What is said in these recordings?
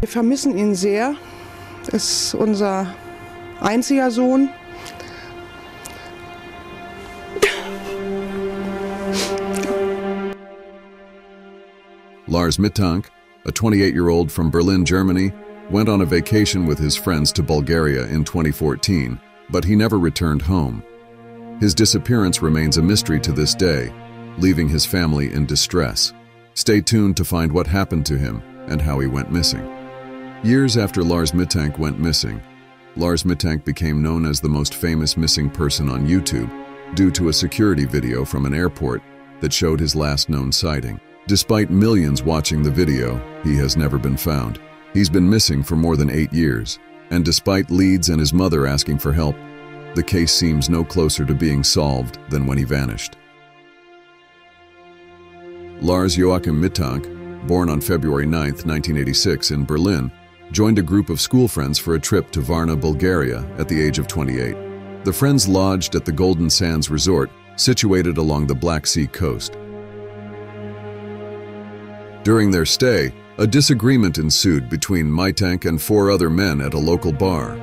Wir vermissen ihn sehr. Ist unser einziger Sohn. Lars Mittank, a 28-year-old from Berlin, Germany, went on a vacation with his friends to Bulgaria in 2014, but he never returned home. His disappearance remains a mystery to this day, leaving his family in distress. Stay tuned to find what happened to him and how he went missing. Years after Lars Mittank went missing, Lars Mittank became known as the most famous missing person on YouTube due to a security video from an airport that showed his last known sighting. Despite millions watching the video, he has never been found. He's been missing for more than 8 years, and despite Leeds and his mother asking for help, the case seems no closer to being solved than when he vanished. Lars Joachim Mittank, born on February 9, 1986 in Berlin, joined a group of school friends for a trip to Varna, Bulgaria at the age of 28. The friends lodged at the Golden Sands Resort, situated along the Black Sea coast. During their stay, a disagreement ensued between Mittank and 4 other men at a local bar.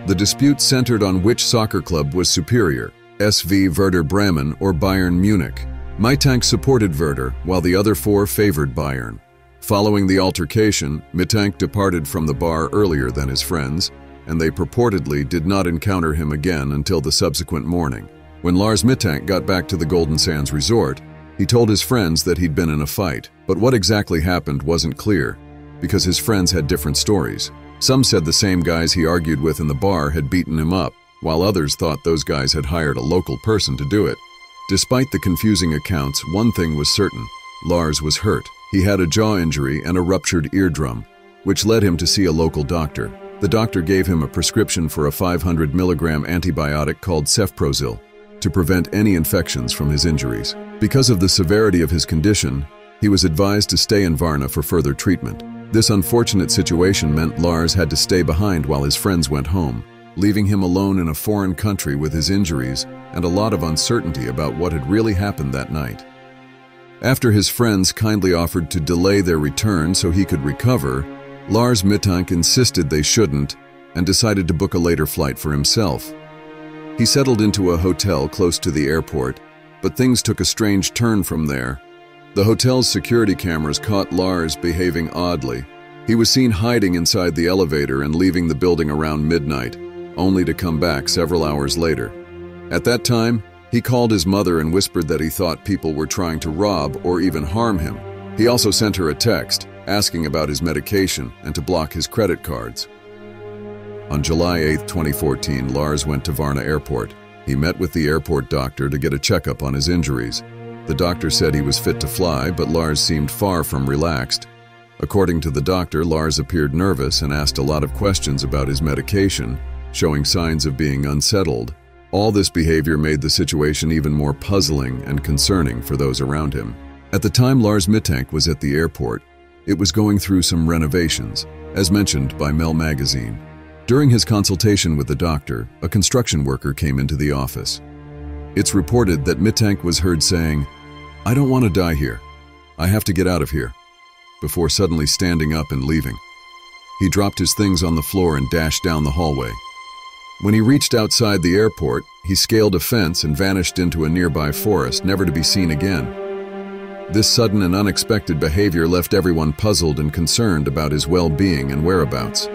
The dispute centered on which soccer club was superior, SV Werder Bremen or Bayern Munich. Mittank supported Werder, while the other 4 favored Bayern. Following the altercation, Mittank departed from the bar earlier than his friends, and they purportedly did not encounter him again until the subsequent morning. When Lars Mittank got back to the Golden Sands Resort, he told his friends that he'd been in a fight, but what exactly happened wasn't clear, because his friends had different stories. Some said the same guys he argued with in the bar had beaten him up, while others thought those guys had hired a local person to do it. Despite the confusing accounts, one thing was certain: Lars was hurt. He had a jaw injury and a ruptured eardrum, which led him to see a local doctor. The doctor gave him a prescription for a 500 milligram antibiotic called cefprozil to prevent any infections from his injuries. Because of the severity of his condition, he was advised to stay in Varna for further treatment. This unfortunate situation meant Lars had to stay behind while his friends went home, leaving him alone in a foreign country with his injuries and a lot of uncertainty about what had really happened that night. After his friends kindly offered to delay their return so he could recover, Lars Mittank insisted they shouldn't and decided to book a later flight for himself. He settled into a hotel close to the airport, but things took a strange turn from there. The hotel's security cameras caught Lars behaving oddly. He was seen hiding inside the elevator and leaving the building around midnight, only to come back several hours later. At that time, he called his mother and whispered that he thought people were trying to rob or even harm him. He also sent her a text, asking about his medication and to block his credit cards. On July 8, 2014, Lars went to Varna Airport. He met with the airport doctor to get a checkup on his injuries. The doctor said he was fit to fly, but Lars seemed far from relaxed. According to the doctor, Lars appeared nervous and asked a lot of questions about his medication, showing signs of being unsettled. All this behavior made the situation even more puzzling and concerning for those around him. At the time Lars Mittank was at the airport, it was going through some renovations, as mentioned by Mel magazine. During his consultation with the doctor, a construction worker came into the office. It's reported that Mittank was heard saying, "I don't want to die here. I have to get out of here," before suddenly standing up and leaving. He dropped his things on the floor and dashed down the hallway. When he reached outside the airport, he scaled a fence and vanished into a nearby forest, never to be seen again. This sudden and unexpected behavior left everyone puzzled and concerned about his well-being and whereabouts.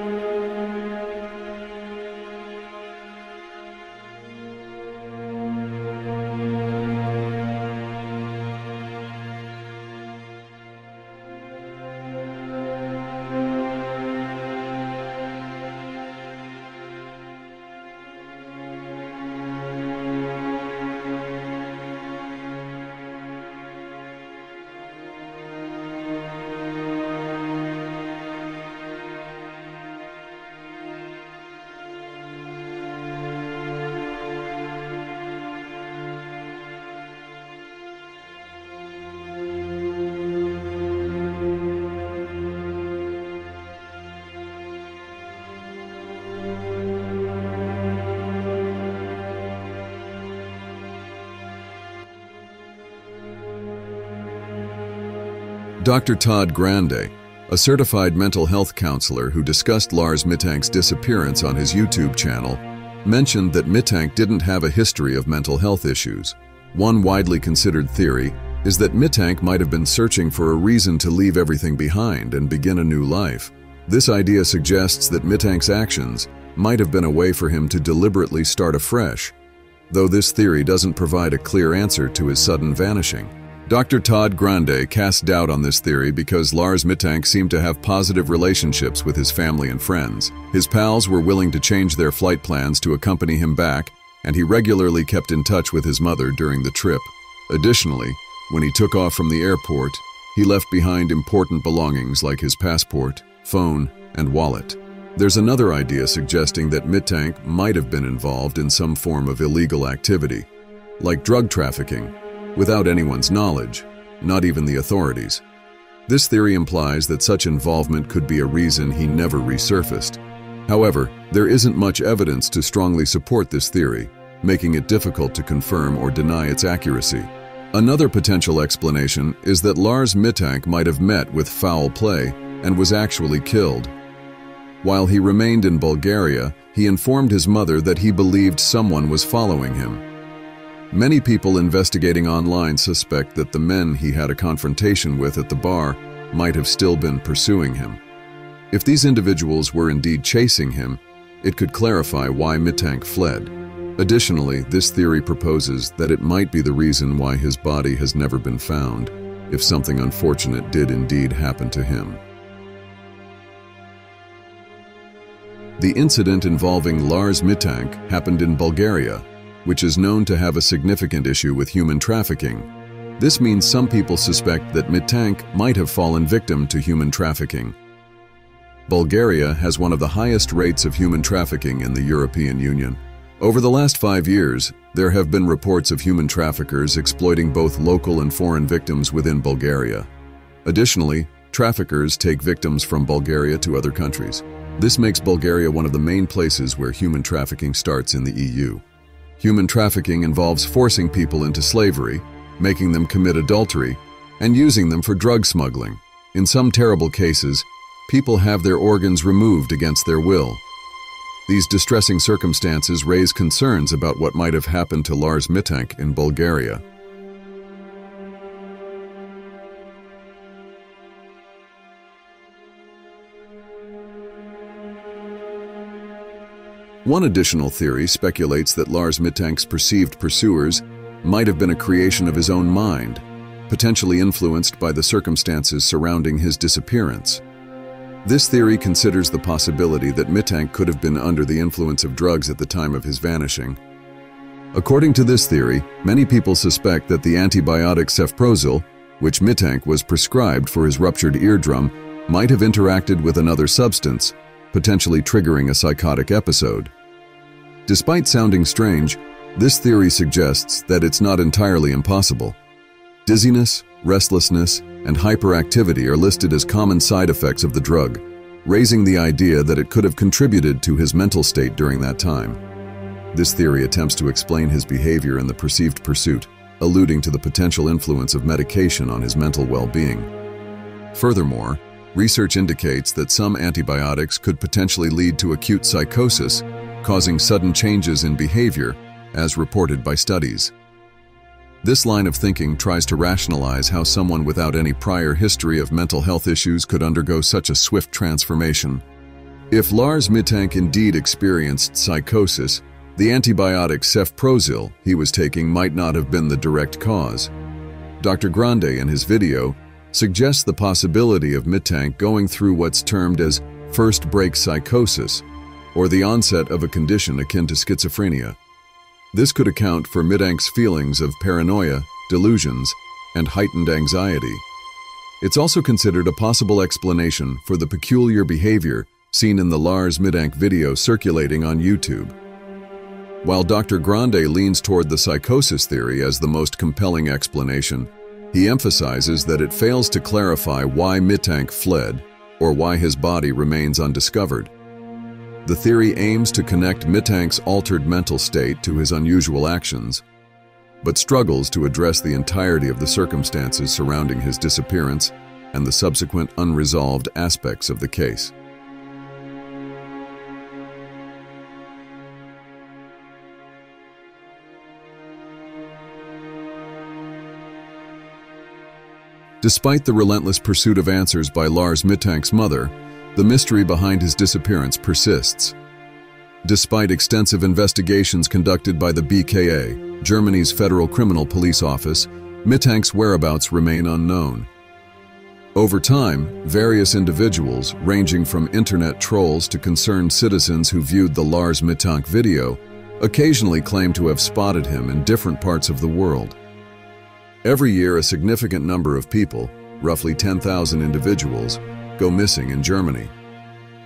Dr. Todd Grande, a certified mental health counselor who discussed Lars Mittank's disappearance on his YouTube channel, mentioned that Mittank didn't have a history of mental health issues. One widely considered theory is that Mittank might have been searching for a reason to leave everything behind and begin a new life. This idea suggests that Mittank's actions might have been a way for him to deliberately start afresh, though this theory doesn't provide a clear answer to his sudden vanishing. Dr. Todd Grande cast doubt on this theory because Lars Mittank seemed to have positive relationships with his family and friends. His pals were willing to change their flight plans to accompany him back, and he regularly kept in touch with his mother during the trip. Additionally, when he took off from the airport, he left behind important belongings like his passport, phone, and wallet. There's another idea suggesting that Mittank might have been involved in some form of illegal activity, like drug trafficking, without anyone's knowledge, not even the authorities. This theory implies that such involvement could be a reason he never resurfaced. However, there isn't much evidence to strongly support this theory, making it difficult to confirm or deny its accuracy. Another potential explanation is that Lars Mittank might have met with foul play and was actually killed. While he remained in Bulgaria, he informed his mother that he believed someone was following him. Many people investigating online suspect that the men he had a confrontation with at the bar might have still been pursuing him. If these individuals were indeed chasing him, it could clarify why Mittank fled. Additionally, this theory proposes that it might be the reason why his body has never been found, if something unfortunate did indeed happen to him. The incident involving Lars Mittank happened in Bulgaria, which is known to have a significant issue with human trafficking. This means some people suspect that Mittank might have fallen victim to human trafficking. Bulgaria has one of the highest rates of human trafficking in the European Union. Over the last 5 years, there have been reports of human traffickers exploiting both local and foreign victims within Bulgaria. Additionally, traffickers take victims from Bulgaria to other countries. This makes Bulgaria one of the main places where human trafficking starts in the EU. Human trafficking involves forcing people into slavery, making them commit adultery, and using them for drug smuggling. In some terrible cases, people have their organs removed against their will. These distressing circumstances raise concerns about what might have happened to Lars Mittank in Bulgaria. One additional theory speculates that Lars Mittank's perceived pursuers might have been a creation of his own mind, potentially influenced by the circumstances surrounding his disappearance. This theory considers the possibility that Mittank could have been under the influence of drugs at the time of his vanishing. According to this theory, many people suspect that the antibiotic cefprozil, which Mittank was prescribed for his ruptured eardrum, might have interacted with another substance, potentially triggering a psychotic episode. Despite sounding strange, this theory suggests that it's not entirely impossible. Dizziness, restlessness, and hyperactivity are listed as common side effects of the drug, raising the idea that it could have contributed to his mental state during that time. This theory attempts to explain his behavior in the perceived pursuit, alluding to the potential influence of medication on his mental well-being. Furthermore, research indicates that some antibiotics could potentially lead to acute psychosis, causing sudden changes in behavior, as reported by studies. This line of thinking tries to rationalize how someone without any prior history of mental health issues could undergo such a swift transformation. If Lars Mittank indeed experienced psychosis, the antibiotic cefprozil he was taking might not have been the direct cause. Dr. Grande, in his video, suggests the possibility of Mittank going through what's termed as first-break psychosis, or the onset of a condition akin to schizophrenia. This could account for Mittank's feelings of paranoia, delusions, and heightened anxiety. It's also considered a possible explanation for the peculiar behavior seen in the Lars Mittank video circulating on YouTube. While Dr. Grande leans toward the psychosis theory as the most compelling explanation, he emphasizes that it fails to clarify why Mittank fled or why his body remains undiscovered. The theory aims to connect Mittank's altered mental state to his unusual actions, but struggles to address the entirety of the circumstances surrounding his disappearance and the subsequent unresolved aspects of the case. Despite the relentless pursuit of answers by Lars Mittank's mother, the mystery behind his disappearance persists. Despite extensive investigations conducted by the BKA, Germany's Federal Criminal Police Office, Mittank's whereabouts remain unknown. Over time, various individuals, ranging from internet trolls to concerned citizens who viewed the Lars Mittank video, occasionally claim to have spotted him in different parts of the world. Every year, a significant number of people, roughly 10,000 individuals, go missing in Germany.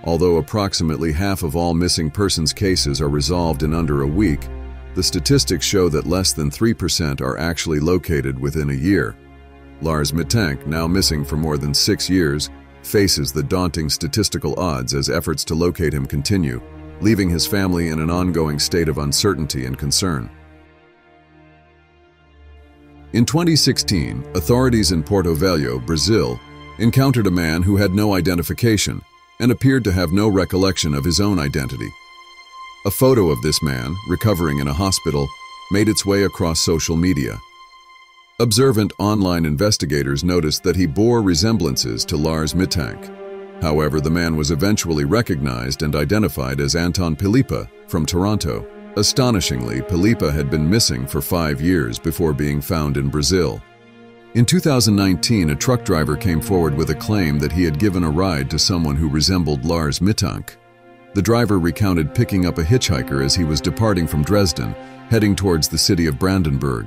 Although approximately half of all missing persons cases are resolved in under a week, the statistics show that less than 3% are actually located within a year. Lars Mittank, now missing for more than 6 years, faces the daunting statistical odds as efforts to locate him continue, leaving his family in an ongoing state of uncertainty and concern. In 2016, authorities in Porto Velho, Brazil, encountered a man who had no identification and appeared to have no recollection of his own identity. A photo of this man, recovering in a hospital, made its way across social media. Observant online investigators noticed that he bore resemblances to Lars Mittank. However, the man was eventually recognized and identified as Anton Pilipa from Toronto. Astonishingly, Pilipa had been missing for 5 years before being found in Brazil. In 2019, a truck driver came forward with a claim that he had given a ride to someone who resembled Lars Mittank. The driver recounted picking up a hitchhiker as he was departing from Dresden, heading towards the city of Brandenburg.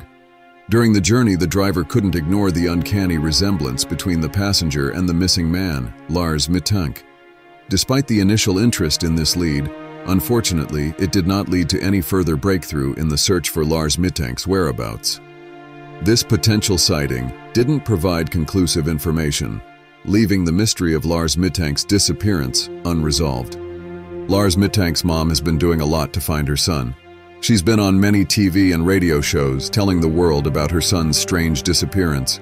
During the journey, the driver couldn't ignore the uncanny resemblance between the passenger and the missing man, Lars Mittank. Despite the initial interest in this lead, unfortunately, it did not lead to any further breakthrough in the search for Lars Mittank's whereabouts. This potential sighting didn't provide conclusive information, leaving the mystery of Lars Mittank's disappearance unresolved. Lars Mittank's mom has been doing a lot to find her son. She's been on many TV and radio shows telling the world about her son's strange disappearance.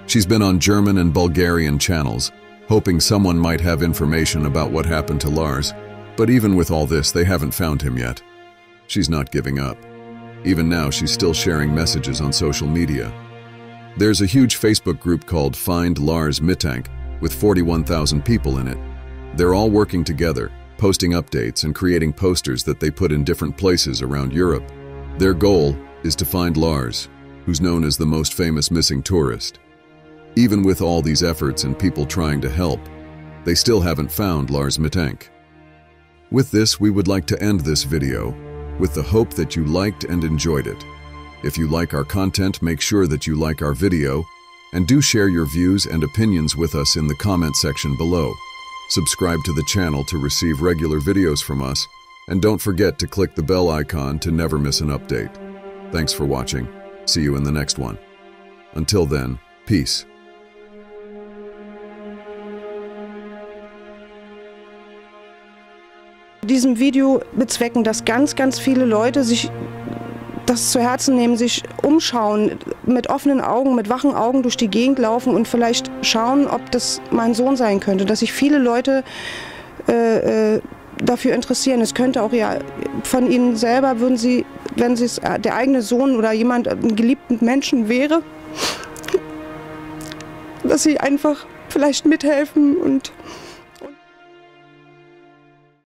She's been on German and Bulgarian channels, hoping someone might have information about what happened to Lars. But even with all this, they haven't found him yet. She's not giving up. Even now, she's still sharing messages on social media. There's a huge Facebook group called Find Lars Mittank with 41,000 people in it. They're all working together, posting updates and creating posters that they put in different places around Europe. Their goal is to find Lars, who's known as the most famous missing tourist. Even with all these efforts and people trying to help, they still haven't found Lars Mittank. With this, we would like to end this video with the hope that you liked and enjoyed it. If you like our content, make sure that you like our video and do share your views and opinions with us in the comment section below. Subscribe to the channel to receive regular videos from us, and don't forget to click the bell icon to never miss an update. Thanks for watching. See you in the next one. Until then, peace. Diesem Video bezwecken, dass ganz viele Leute sich das zu Herzen nehmen, sich umschauen, mit offenen Augen, mit wachen Augen durch die Gegend laufen und vielleicht schauen, ob das mein Sohn sein könnte. Dass sich viele Leute dafür interessieren. Es könnte auch ja von ihnen selber, wenn es der eigene Sohn oder jemand, einen geliebten Menschen wäre, dass sie einfach vielleicht mithelfen und